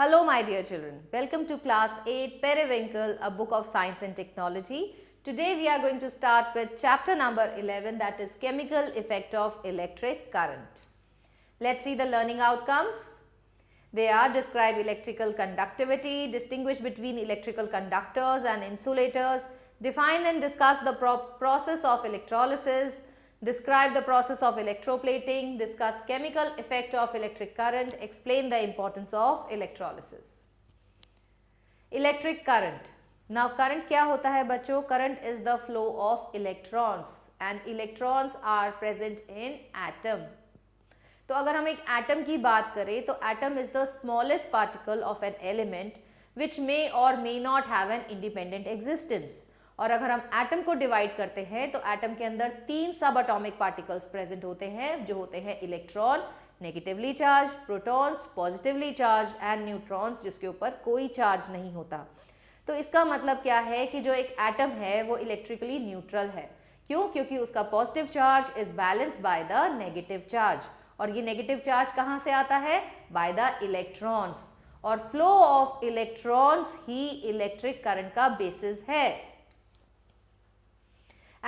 Hello my dear children, welcome to class 8 Periwinkle, a book of science and technology. Today we are going to start with chapter number 11, that is chemical effect of electric current. Let's see the learning outcomes. They are: describe electrical conductivity, distinguish between electrical conductors and insulators, define and discuss the process of electrolysis, describe the process of electroplating, discuss chemical effect of electric current, explain the importance of electrolysis. Electric current. Now current क्या होता है बच्चों? Current is the flow of electrons and electrons are present in atom. तो अगर हम एक atom की बात करें तो atom is the smallest particle of an element which may or may not have an independent existence. और अगर हम एटम को डिवाइड करते हैं तो एटम के अंदर 3 सब एटॉमिक पार्टिकल्स प्रेजेंट होते हैं, जो होते हैं electron negatively charge, protons positively charge and neutrons जिसके ऊपर कोई चार्ज नहीं होता. तो इसका मतलब क्या है कि जो एक एटम है वो इलेक्ट्रिकली न्यूट्रल है. क्यों? क्योंकि उसका positive charge is balanced by the negative charge, और ये नेगेटिव चार्ज कहां से आता है? By the electrons. और फ्लो ऑफ इलेक्ट्रॉन्स ही इलेक्ट्रिक करंट का बेसिस है.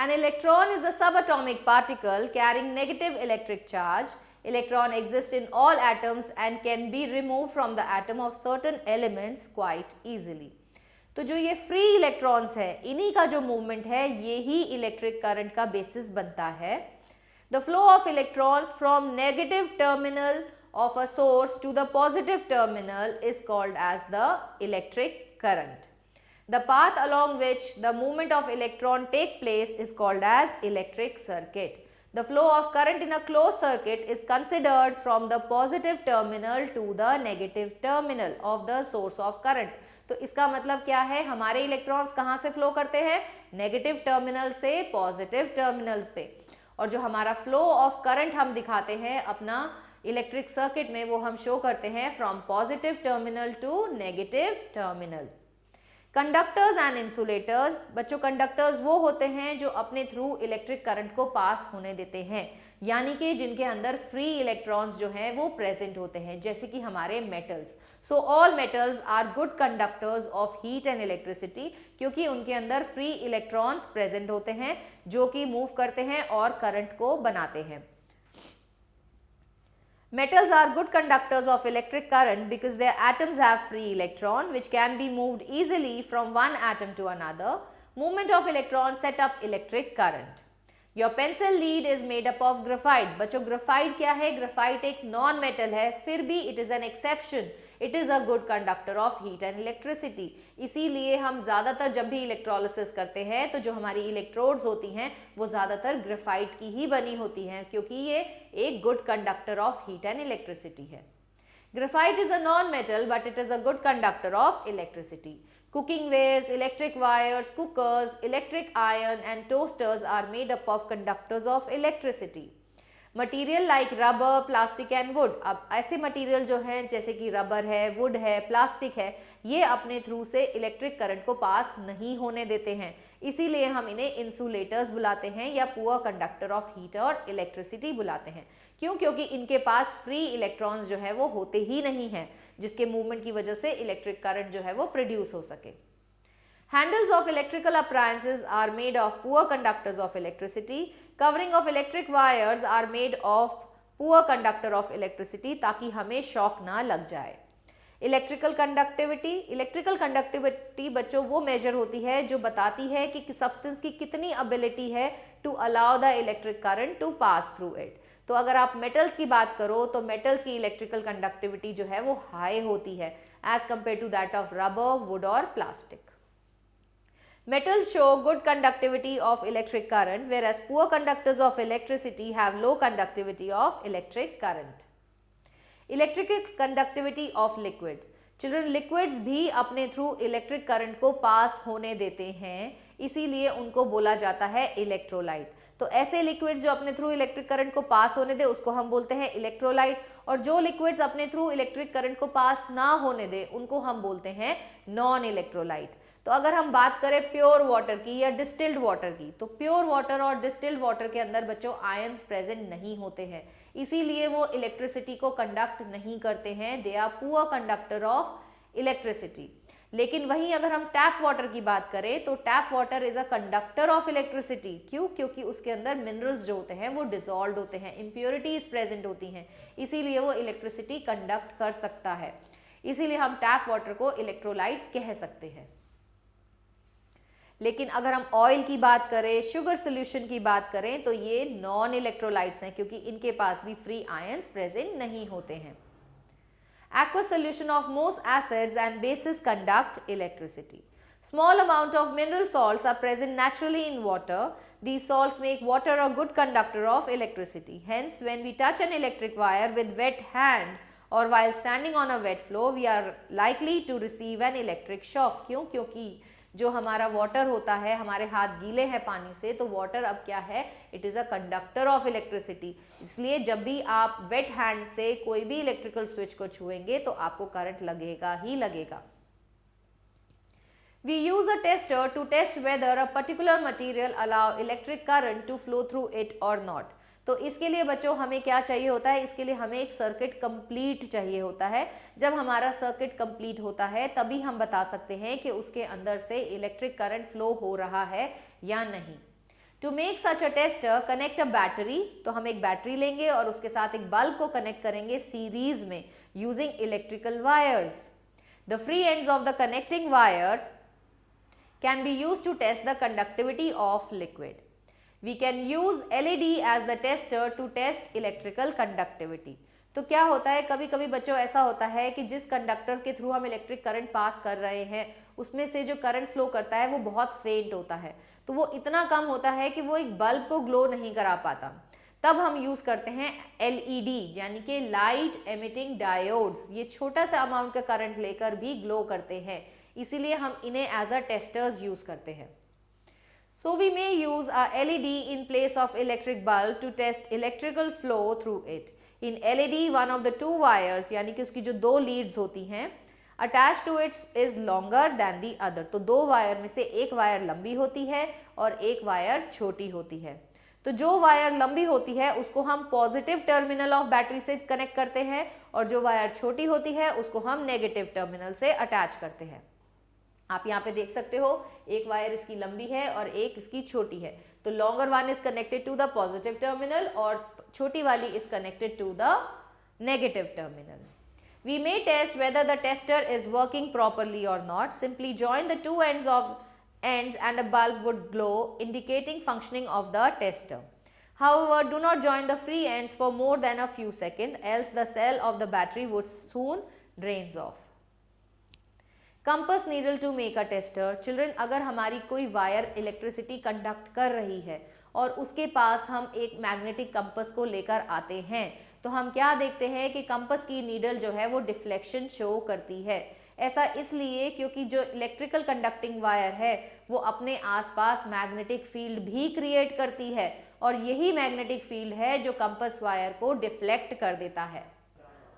An electron is a subatomic particle carrying negative electric charge. Electron exists in all atoms and can be removed from the atom of certain elements quite easily. तो जो ये free electrons है, इन्हीं का जो movement है ये ही इलेक्ट्रिक करंट का बेसिस बनता है. The flow of electrons from negative terminal of a source to the positive terminal is called as the electric current. The path along which the movement of electron take place is called as electric circuit. The flow of current in a closed circuit is considered from the positive terminal to the negative terminal of the source of current. तो इसका मतलब क्या है? हमारे electrons कहाँ से flow करते हैं? नेगेटिव टर्मिनल से पॉजिटिव टर्मिनल पे. और जो हमारा फ्लो ऑफ करंट हम दिखाते हैं अपना इलेक्ट्रिक सर्किट में, वो हम शो करते हैं from positive terminal to negative terminal. Conductors and insulators. बच्चों कंडक्टर्स वो होते हैं जो अपने थ्रू इलेक्ट्रिक करंट को पास होने देते हैं, यानी कि जिनके अंदर फ्री इलेक्ट्रॉन्स जो हैं वो प्रेजेंट होते हैं, जैसे कि हमारे metals. So all metals are good conductors of heat and electricity, क्योंकि उनके अंदर फ्री इलेक्ट्रॉन्स प्रेजेंट होते हैं जो कि मूव करते हैं और करंट को बनाते हैं. Metals are good conductors of electric current because their atoms have free electron which can be moved easily from one atom to another. Movement of electrons set up electric current. Your pencil lead is made up of graphite. बच्चों graphite क्या है? graphite एक non metal है, फिर भी it is an exception. It is a good conductor of heat and electricity. इसीलिए हम ज़्यादातर जब भी इलेक्ट्रोलिसिस करते हैं तो जो हमारी इलेक्ट्रोड्स होती हैं वो ज़्यादातर ग्रेफाइट की ही बनी होती हैं, क्योंकि ये एक good conductor of heat and electricity है. Graphite is a non metal but it is a good conductor of electricity. Cooking wares, electric wires, cookers, electric iron and toasters are made up of conductors of electricity. Material like rubber, plastic and wood. अब ऐसे material जो हैं जैसे कि rubber है, would है, plastic है, ये अपने थ्रू से इलेक्ट्रिक करंट को पास नहीं होने देते हैं, इसीलिए हम इन्हें इंसुलेटर्स बुलाते हैं या पुअर कंडक्टर ऑफ हीट और इलेक्ट्रिसिटी बुलाते हैं. क्यों? क्योंकि इनके पास फ्री इलेक्ट्रॉन्स जो है वो होते ही नहीं हैं, जिसके मूवमेंट की वजह से इलेक्ट्रिक करंट जो है वो प्रोड्यूस हो सके. Handles of electrical appliances are made of poor conductors of electricity. Covering of electric wires are made of poor conductor of electricity, ताकि हमें शॉक ना लग जाए. Electrical conductivity. इलेक्ट्रिकल कंडक्टिविटी बच्चों वो मेजर होती है जो बताती है कि सब्सटेंस की कितनी एबिलिटी है to allow the electric current to pass through it. तो अगर आप मेटल्स की बात करो तो मेटल्स की इलेक्ट्रिकल कंडक्टिविटी जो है वो हाई होती है as compare to that of rubber, wood और plastic. Metals show good conductivity of electric current, whereas poor conductors of electricity have low conductivity of electric current. Electrical conductivity of liquids. Children, liquids भी अपने through electric current को पास होने देते हैं, इसीलिए उनको बोला जाता है इलेक्ट्रोलाइट. तो ऐसे लिक्विड्स जो अपने थ्रू इलेक्ट्रिक करंट को पास होने दे उसको हम बोलते हैं इलेक्ट्रोलाइट, और जो लिक्विड्स अपने थ्रू इलेक्ट्रिक करंट को पास ना होने दे उनको हम बोलते हैं नॉन इलेक्ट्रोलाइट. तो अगर हम बात करें प्योर वाटर की या डिस्टिल्ड वाटर की, तो प्योर वाटर और डिस्टिल्ड वाटर के अंदर बच्चों आयंस प्रेजेंट नहीं होते हैं, इसीलिए वो इलेक्ट्रिसिटी को कंडक्ट नहीं करते हैं, they are poor conductor of electricity. लेकिन वहीं अगर हम टैप वाटर की बात करें तो tap water is a conductor of electricity. क्यों? क्योंकि उसके अंदर मिनरल्स जो होते हैं वो डिसॉल्व होते हैं, इम्प्योरिटीज प्रेजेंट होती हैं, इसीलिए वो इलेक्ट्रिसिटी कंडक्ट कर सकता है। इसीलिए हम टैप वाटर को इलेक्ट्रोलाइट कह सकते हैं। लेकिन अगर हम ऑयल की बात करें, शुगर सोल्यूशन की बात करें तो ये नॉन इलेक्ट्रोलाइट्स हैं, क्योंकि इनके पास भी फ्री आयंस प्रेजेंट नहीं होते हैं। Aqueous solution of most acids and bases conduct electricity. Small amount of mineral salts are present naturally in water. These salts make water a good conductor of electricity. Hence, when we touch an electric wire with wet hand or while standing on a wet floor, we are likely to receive an electric shock. क्यों? क्योंकि जो हमारा water होता है, हमारे हाथ गीले हैं पानी से, तो वाटर अब क्या है, it is a conductor of electricity. इसलिए जब भी आप वेट हैंड से कोई भी इलेक्ट्रिकल स्विच को छुएंगे तो आपको करंट लगेगा ही लगेगा। We use a tester to test whether a particular material allow electric current to flow through it or not. तो इसके लिए बच्चों हमें क्या चाहिए होता है, इसके लिए हमें एक सर्किट कंप्लीट चाहिए होता है। जब हमारा सर्किट कंप्लीट होता है तभी हम बता सकते हैं कि उसके अंदर से इलेक्ट्रिक करंट फ्लो हो रहा है या नहीं। To make such a tester connect a battery, तो हम एक बैटरी लेंगे और उसके साथ एक बल्ब को कनेक्ट करेंगे सीरीज में using electrical wires. The free ends of the connecting wire can be used to test the conductivity of liquid. We can use LED as the tester to test electrical conductivity. तो क्या होता है, कभी कभी बच्चों ऐसा होता है कि जिस कंडक्टर के थ्रू हम इलेक्ट्रिक करंट पास कर रहे हैं उसमें से जो करंट फ्लो करता है वो बहुत फेंट होता है, तो वो इतना कम होता है कि वो एक बल्ब को ग्लो नहीं करा पाता। तब हम यूज करते हैं LED यानी कि लाइट एमिटिंग डायोड्स। ये छोटा सा अमाउंट का करंट लेकर भी ग्लो करते हैं, इसीलिए हम इन्हें एज अ टेस्टर्स यूज करते हैं। So we may use a LED in place of electric bulb to test electrical flow through it. In LED, one of the two wires यानी कि उसकी जो दो लीड्स होती हैं attached to it is longer than the other. तो दो wire में से एक वायर लंबी होती है और एक वायर छोटी होती है। तो जो वायर लंबी होती है उसको हम पॉजिटिव टर्मिनल ऑफ बैटरी से कनेक्ट करते हैं और जो वायर छोटी होती है उसको हम नेगेटिव टर्मिनल से अटैच करते हैं। आप यहाँ पे देख सकते हो, एक वायर इसकी लंबी है और एक इसकी छोटी है, तो longer one is connected to the positive terminal और छोटी वाली is connected to the negative terminal. We may test whether the tester is working properly or not. Simply join the two ends and a bulb would glow, indicating functioning of the tester. However, do not join the free ends for more than a few seconds, else the cell of the battery would soon drains off. Compass needle to make a tester. Children, अगर हमारी कोई wire electricity conduct कर रही है और उसके पास हम एक मैग्नेटिक कंपस को लेकर आते हैं तो हम क्या देखते हैं कि कंपस की नीडल जो है वो डिफ्लेक्शन शो करती है। ऐसा इसलिए क्योंकि जो इलेक्ट्रिकल कंडक्टिंग वायर है वो अपने आसपास मैग्नेटिक फील्ड भी क्रिएट करती है और यही मैग्नेटिक फील्ड है जो कंपस वायर को डिफ्लेक्ट कर देता है।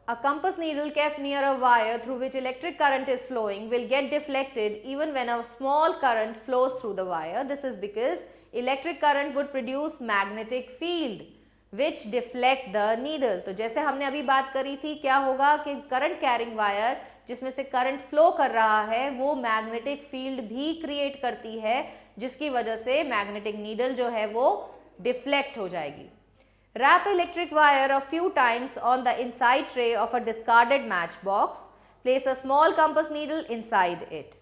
A compass needle kept near a wire through which electric current is flowing will get deflected even when a small current flows through the wire. This is because electric current would produce magnetic field which deflect the needle. तो जैसे हमने अभी बात करी थी, क्या होगा कि करंट कैरिंग वायर जिसमें से करंट फ्लो कर रहा है वो मैग्नेटिक फील्ड भी क्रिएट करती है, जिसकी वजह से मैग्नेटिक नीडल जो है वो डिफ्लेक्ट हो जाएगी। Wrap electric wire a few times on the inside tray of a discarded matchbox. Place a small compass needle inside it.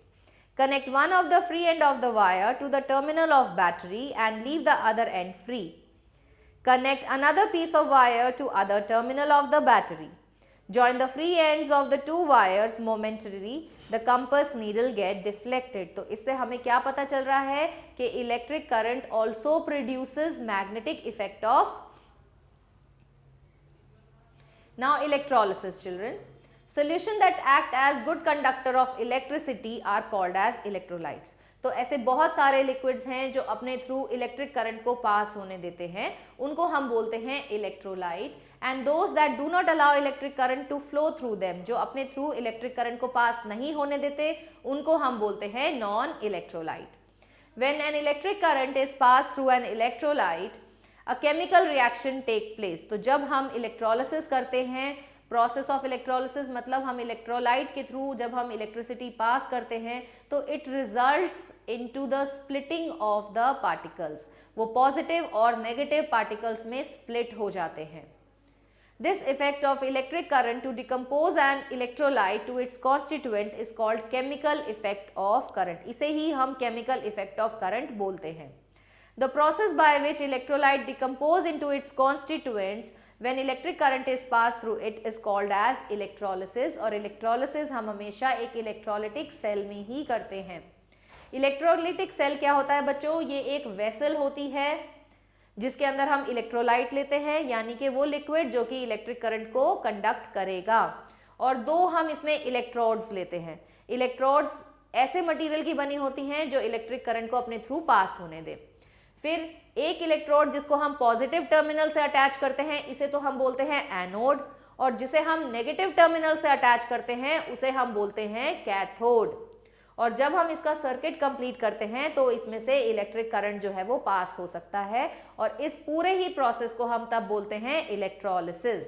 Connect one of the free end of the wire to the terminal of battery and leave the other end free. Connect another piece of wire to other terminal of the battery. Join the free ends of the two wires momentarily. The compass needle get deflected. तो इससे हमें क्या पता चल रहा है कि electric current also produces magnetic effect of Now electrolysis, children. Solution that act as good conductor of electricity are called as electrolytes. तो ऐसे बहुत सारे लिक्विड्स हैं जो अपने थ्रू इलेक्ट्रिक करंट को पास होने देते हैं, उनको हम बोलते हैं electrolyte. And those that do not allow electric current to flow through them, जो अपने थ्रू इलेक्ट्रिक करंट को पास नहीं होने देते, उनको हम बोलते हैं non electrolyte. When an electric current is passed through an electrolyte, a chemical reaction take place. तो जब हम इलेक्ट्रोलिसिस करते हैं, प्रोसेस ऑफ इलेक्ट्रोलिसिस मतलब हम इलेक्ट्रोलाइट के थ्रू जब हम इलेक्ट्रिसिटी पास करते हैं तो it results into the splitting of the particles. वो पॉजिटिव और नेगेटिव पार्टिकल्स में स्प्लिट हो जाते हैं। This effect of electric current to decompose an electrolyte to its constituent is called chemical effect of current. इसे ही हम chemical effect of current बोलते हैं। The process by which electrolyte decompose into its constituents when electric current is passed through it is called as electrolysis। और electrolysis हम हमेशा एक electrolytic cell में ही करते हैं। Electrolytic cell क्या होता है बच्चों? ये एक vessel होती है जिसके अंदर हम इलेक्ट्रोलाइट लेते हैं, यानी कि वो लिक्विड जो कि इलेक्ट्रिक करंट को कंडक्ट करेगा, और दो हम इसमें इलेक्ट्रोड्स लेते हैं। इलेक्ट्रोड्स ऐसे मटेरियल की बनी होती हैं जो इलेक्ट्रिक करंट को अपने थ्रू पास होने दे। फिर एक इलेक्ट्रोड जिसको हम पॉजिटिव टर्मिनल से अटैच करते हैं, इसे तो हम बोलते हैं एनोड, और जिसे हम नेगेटिव टर्मिनल से अटैच करते हैं उसे हम बोलते हैं कैथोड। और जब हम इसका सर्किट कंप्लीट करते हैं तो इसमें से इलेक्ट्रिक करंट जो है वो पास हो सकता है, और इस पूरे ही प्रोसेस को हम तब बोलते हैं electrolysis.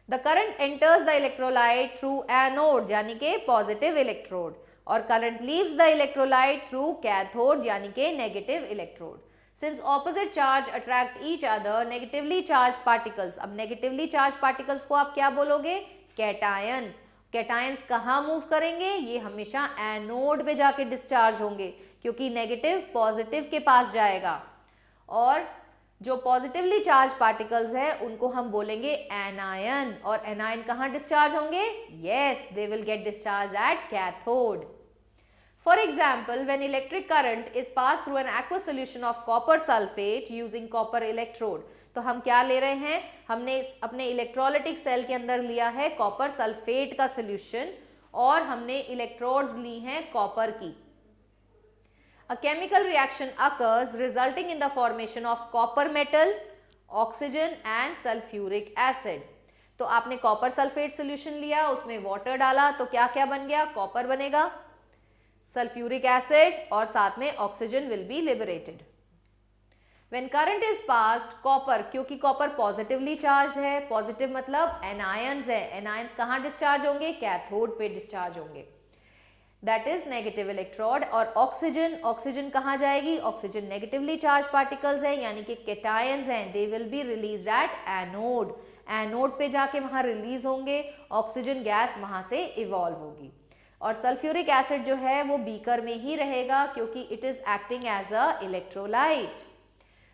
The current enters the electrolyte through anode यानी कि पॉजिटिव इलेक्ट्रोड, और current leaves the electrolyte through cathode यानी कि negative electrode. Since opposite charge attract each other negatively charge particles, अब नेगेटिवली चार्ज पार्टिकल्स को आप क्या बोलोगे? कैटायंस। कैटायंस कहाँ मूव करेंगे? ये हमेशा एनोड पे जाके डिस्चार्ज होंगे, क्योंकि नेगेटिव पॉजिटिव के पास जाएगा, और जो पॉजिटिवली चार्ज पार्टिकल्स है उनको हम बोलेंगे एनायन। और एनायन कहाँ डिस्चार्ज होंगे? Yes, they will get discharge at cathode. For example, when electric current is pass through an aqueous solution of copper sulphate using copper electrode, तो हम क्या ले रहे हैं? हमने अपने इलेक्ट्रोलाइटिक सेल के अंदर लिया है कॉपर सल्फेट का सॉल्यूशन, और हमने इलेक्ट्रोड्स ली हैं कॉपर की। अ chemical reaction occurs resulting in the formation of copper metal, oxygen and sulphuric acid. तो आपने कॉपर सल्फेट सॉल्यूशन लिया, उसमें वाटर डाला, तो क्या क्या बन गया? कॉपर बनेगा, सल्फ्यूरिक एसिड, और साथ में oxygen will be liberated. When current is passed, copper, क्योंकि कॉपर पॉजिटिवली चार्ज है, पॉजिटिव मतलब एनायंस है, एनायंस कहाँ डिस्चार्ज होंगे? कैथोड पे डिस्चार्ज होंगे, दैट इज नेगेटिव इलेक्ट्रोड। और ऑक्सीजन, ऑक्सीजन कहाँ जाएगी? ऑक्सीजन नेगेटिवली चार्ज पार्टिकल्स हैं यानी कि कैटायंस हैं, they will be release at anode, anode पे जाके वहां रिलीज होंगे, ऑक्सीजन गैस वहां से इवॉल्व होगी। और सल्फ्यूरिक एसिड जो है वो बीकर में ही रहेगा क्योंकि it is acting as a electrolyte.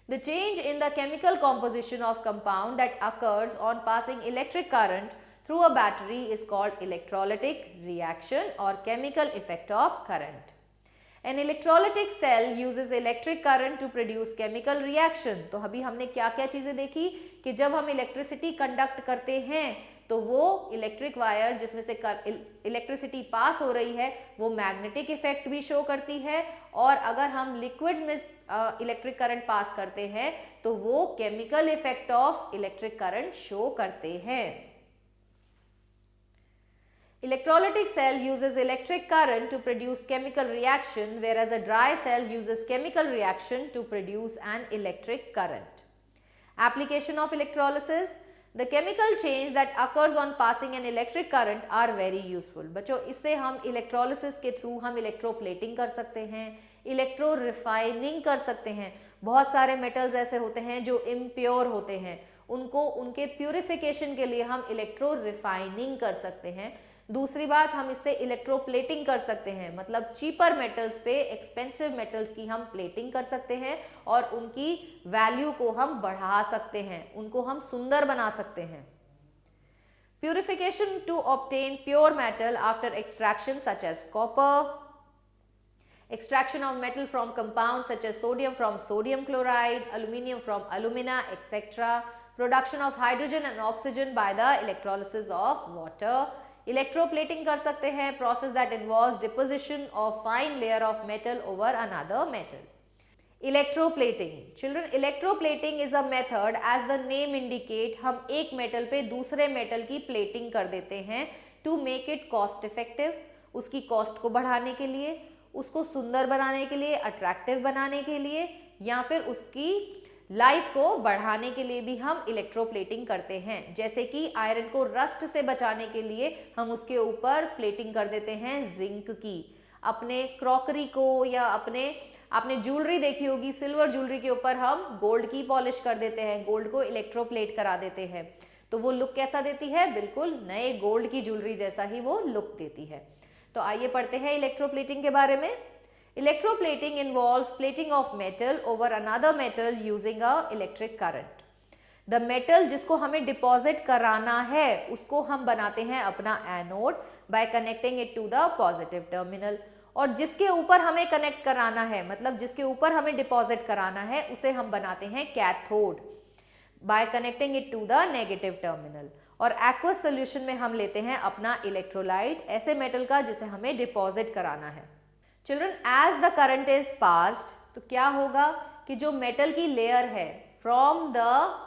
The change in the chemical composition of compound that occurs on passing electric current through a battery is called electrolytic reaction or chemical effect of current. An electrolytic cell uses electric current to produce chemical reaction. तो अभी हमने क्या क्या चीजें देखी कि जब हम इलेक्ट्रिसिटी कंडक्ट करते हैं तो वो इलेक्ट्रिक वायर जिसमें से इलेक्ट्रिसिटी पास हो रही है वो मैग्नेटिक इफेक्ट भी शो करती है, और अगर हम लिक्विड्स में इलेक्ट्रिक करंट पास करते हैं तो वो chemical effect of electric current show करते हैं। Electrolytic cell uses electric current to produce chemical reaction, whereas a dry cell uses chemical reaction to produce an electric current. Application of electrolysis. The chemical change that occurs on passing an electric current are very useful. बच्चों, इससे हम electrolysis के through हम electroplating कर सकते हैं, electro refining कर सकते हैं। बहुत सारे मेटल्स ऐसे होते हैं जो इम्प्योर होते हैं, उनको उनके प्यूरिफिकेशन के लिए हम इलेक्ट्रो रिफाइनिंग कर सकते हैं। दूसरी बात, हम इससे इलेक्ट्रोप्लेटिंग कर सकते हैं, मतलब चीपर मेटल्स पे एक्सपेंसिव मेटल्स की हम प्लेटिंग कर सकते हैं और उनकी वैल्यू को हम बढ़ा सकते हैं, उनको हम सुंदर बना सकते हैं। Purification to obtain pure metal after extraction such as copper, extraction of metal from compounds such as sodium from sodium chloride, aluminum from alumina, etc. Production of hydrogen and oxygen by the electrolysis of water. Electroplating कर सकते हैं, process that involves deposition of fine layer of metal over another metal. Electroplating. Children, electroplating is a method as the name indicate, हम एक metal पे दूसरे metal की plating कर देते हैं to make it cost effective, उसकी cost को बढ़ाने के लिए, उसको सुंदर बनाने के लिए, अट्रैक्टिव बनाने के लिए, या फिर उसकी लाइफ को बढ़ाने के लिए भी हम इलेक्ट्रोप्लेटिंग करते हैं, जैसे कि आयरन को रस्ट से बचाने के लिए हम उसके ऊपर प्लेटिंग कर देते हैं जिंक की। अपने क्रॉकरी को या आपने ज्वेलरी देखी होगी, सिल्वर ज्वेलरी के ऊपर हम गोल्ड की पॉलिश कर देते हैं, गोल्ड को इलेक्ट्रोप्लेट करा देते हैं, तो वो लुक कैसा देती है, बिल्कुल नए गोल्ड की ज्वेलरी जैसा ही वो लुक देती है। तो आइए पढ़ते हैं इलेक्ट्रोप्लेटिंग के बारे में। Electroplating involves plating of metal over another metal using a electric current. The metal जिसको हमें डिपॉजिट कराना है उसको हम बनाते हैं अपना anode by connecting it to the positive terminal, और जिसके ऊपर हमें कनेक्ट कराना है, मतलब जिसके ऊपर हमें डिपॉजिट कराना है, उसे हम बनाते हैं cathode by connecting it to the negative terminal। और एक्वस सोल्यूशन में हम लेते हैं अपना इलेक्ट्रोलाइट, ऐसे मेटल का जिसे हमें डिपॉजिट कराना है। Children, as the current is passed, तो क्या होगा कि जो मेटल की लेयर है फ्रॉम द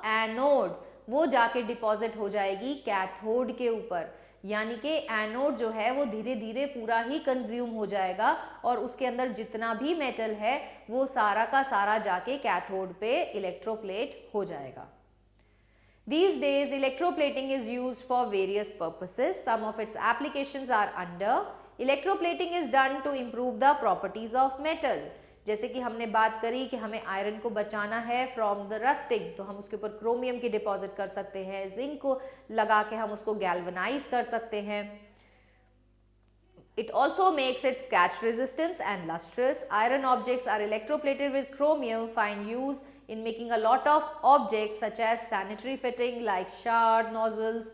एनोड वो जाके डिपॉजिट हो जाएगी कैथोड के ऊपर, यानी कि एनोड जो है वो धीरे धीरे पूरा ही कंज्यूम हो जाएगा और उसके अंदर जितना भी मेटल है वो सारा का सारा जाके कैथोड पे इलेक्ट्रोप्लेट हो जाएगा। These days electroplating is used for various purposes. Some of its applications are under electroplating is done to improve the properties of metal। जैसे कि हमने बात करी कि हमें आयरन को बचाना है फ्रॉम द रस्टिंग, तो हम उसके ऊपर क्रोमियम की डिपॉजिट कर सकते हैं, जिंक को लगा के हम उसको गैल्वनाइज कर सकते हैं। It also makes it scratch resistant and lustrous. Iron objects are electroplated with chromium, find use in making a lot of objects such as sanitary fitting like shower nozzles,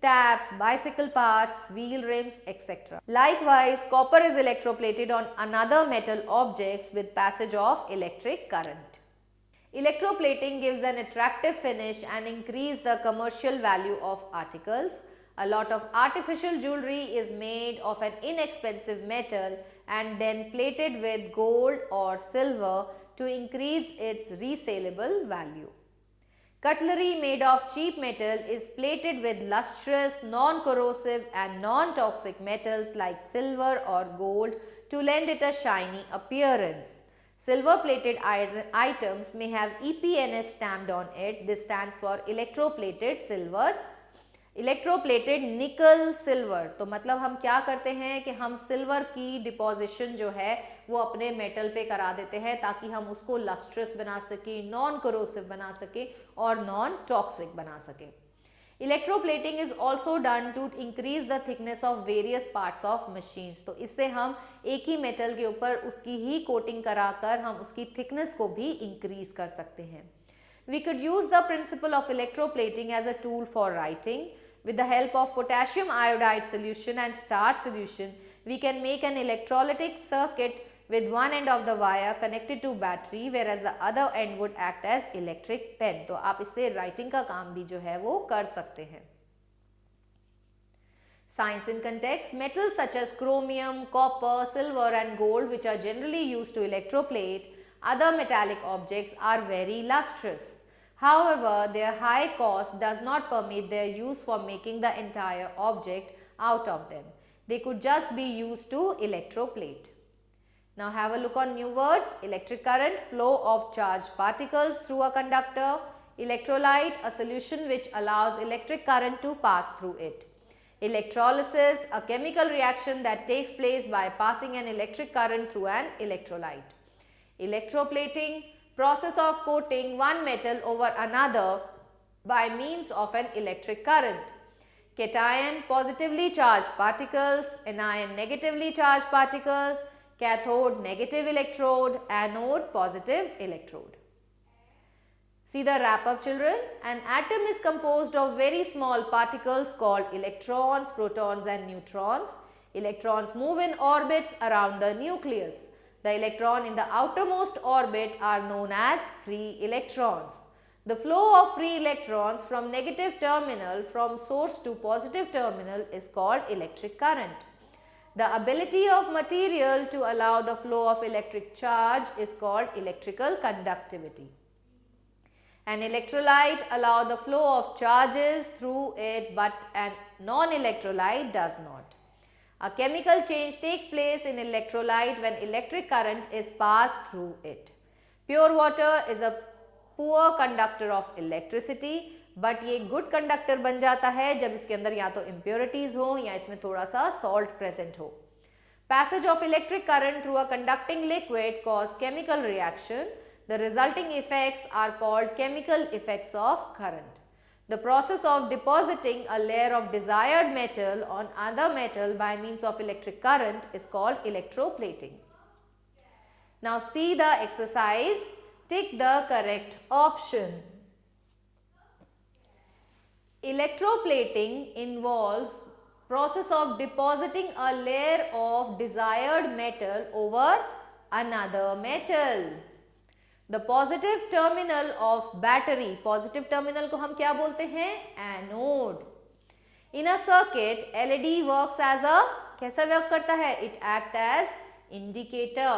taps, bicycle parts, wheel rims, etc. Likewise, copper is electroplated on another metal objects with passage of electric current. Electroplating gives an attractive finish and increase the commercial value of articles. A lot of artificial jewelry is made of an inexpensive metal and then plated with gold or silver to increase its resaleable value. Cutlery made of cheap metal is plated with lustrous, non-corrosive and non-toxic metals like silver or gold to lend it a shiny appearance. Silver-plated items may have EPNS stamped on it. This stands for electroplated silver, electroplated निकल silver. तो मतलब हम क्या करते हैं कि हम silver की डिपॉजिशन जो है वो अपने मेटल पे करा देते हैं ताकि हम उसको लस्ट्रस बना सके, नॉन करोसिव बना सके और नॉन टॉक्सिक बना सके। Electroplating is also done to increase the thickness of various parts of machines. तो इससे हम एक ही मेटल के ऊपर उसकी ही कोटिंग कराकर हम उसकी थिकनेस को भी इंक्रीज कर सकते हैं। We could use the principle of electroplating as a tool for writing. With the help of potassium iodide solution and starch solution, we can make an electrolytic circuit with one end of the wire connected to battery, whereas the other end would act as electric pen. तो आप इससे writing का काम भी जो है वो कर सकते हैं। Science in context, metals such as chromium, copper, silver and gold, which are generally used to electroplate other metallic objects, are very lustrous. However, their high cost does not permit their use for making the entire object out of them. They could just be used to electroplate. Now have a look on new words. Electric current, flow of charged particles through a conductor. Electrolyte, a solution which allows electric current to pass through it. Electrolysis, a chemical reaction that takes place by passing an electric current through an electrolyte. Electroplating, process of coating one metal over another by means of an electric current. Cation, positively charged particles, anion, negatively charged particles, cathode, negative electrode, anode, positive electrode. See the wrap up, children. An atom is composed of very small particles called electrons, protons and neutrons. Electrons move in orbits around the nucleus. The electron in the outermost orbit are known as free electrons. The flow of free electrons from negative terminal from source to positive terminal is called electric current. The ability of material to allow the flow of electric charge is called electrical conductivity. An electrolyte allows the flow of charges through it, but a non-electrolyte does not. A chemical change takes place in electrolyte when electric current is passed through it. Pure water is a poor conductor of electricity, but ये good conductor बन जाता है जब इसके अंदर या तो impurities हो या इसमें थोड़ा सा सॉल्ट प्रेजेंट हो. Passage of electric current through a conducting liquid cause chemical reaction. The resulting effects are called chemical effects of current. The process of depositing a layer of desired metal on other metal by means of electric current is called electroplating. Now see the exercise. Tick the correct option. Electroplating involves process of depositing a layer of desired metal over another metal. The positive terminal of battery, positive terminal को हम क्या बोलते हैं? Anode. In a circuit, LED works as a, कैसा work करता है? It acts as indicator.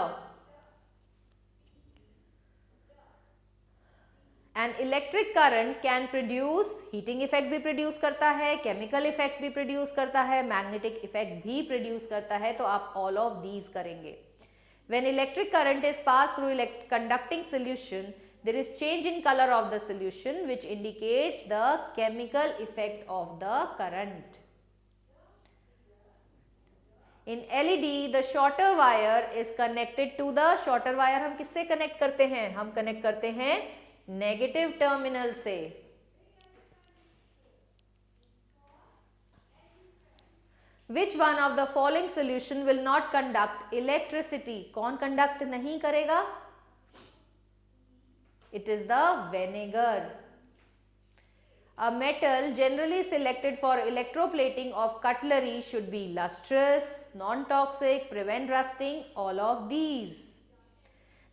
An electric current can produce, heating effect भी produce करता है, chemical effect भी produce करता है, magnetic effect भी produce करता है, तो आप all of these करेंगे. When electric current is passed through conducting solution, there is change in color of the solution which indicates the chemical effect of the current. In LED, the shorter wire is connected to the, shorter wire हम किससे connect करते हैं? हम connect करते हैं negative terminal से. Which one of the following solution will not conduct electricity? कौन conduct नहीं करेगा? It is the vinegar. A metal generally selected for electroplating of cutlery should be lustrous, non-toxic, prevent rusting, all of these.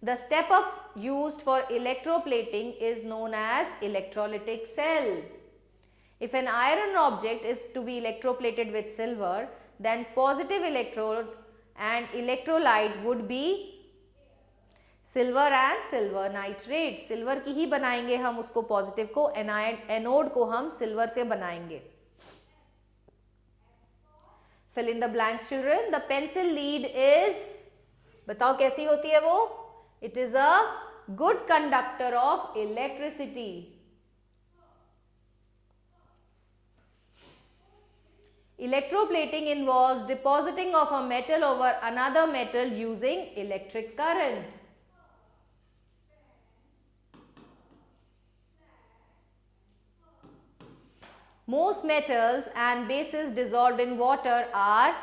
The step up used for electroplating is known as electrolytic cell. If an iron object is to be electroplated with silver, then positive electrode and electrolyte would be silver and silver nitrate. Silver की ही बनाएंगे हम उसको, positive को, anode को हम silver से बनाएंगे. Fill in the blanks children. The pencil lead is, बताओ कैसी होती है वो? It is a good conductor of electricity. Electroplating involves depositing of a metal over another metal using electric current. Most metals and bases dissolved in water are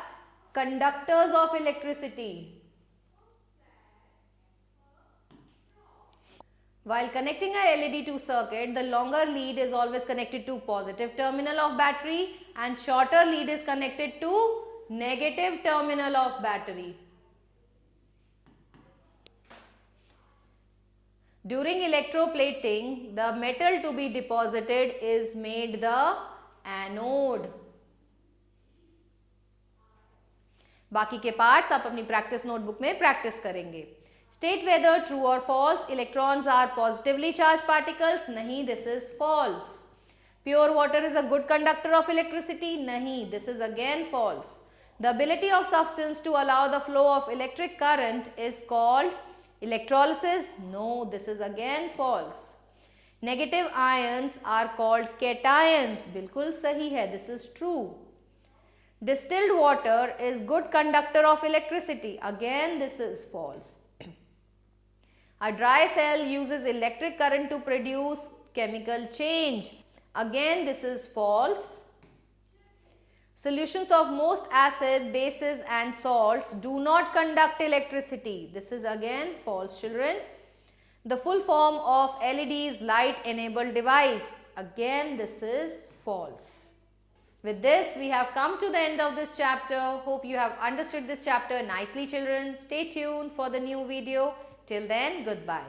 conductors of electricity. While connecting a LED to circuit, the longer lead is always connected to positive terminal of battery and shorter lead is connected to negative terminal of battery. During electroplating, the metal to be deposited is made the anode. बाकी के parts आप अपनी practice notebook में practice करेंगे. State whether true or false. Electrons are positively charged particles. Nahi, this is false. Pure water is a good conductor of electricity. Nahi, this is again false. The ability of substance to allow the flow of electric current is called electrolysis. No, this is again false. Negative ions are called cations. Bilkul sahi hai, this is true. Distilled water is good conductor of electricity. Again, this is false. A dry cell uses electric current to produce chemical change. Again, this is false. Solutions of most acid, bases and salts do not conduct electricity. This is again false, children. The full form of LED is light enabled device. Again, this is false. With this, we have come to the end of this chapter. Hope you have understood this chapter nicely, children. Stay tuned for the new video. Till then, goodbye.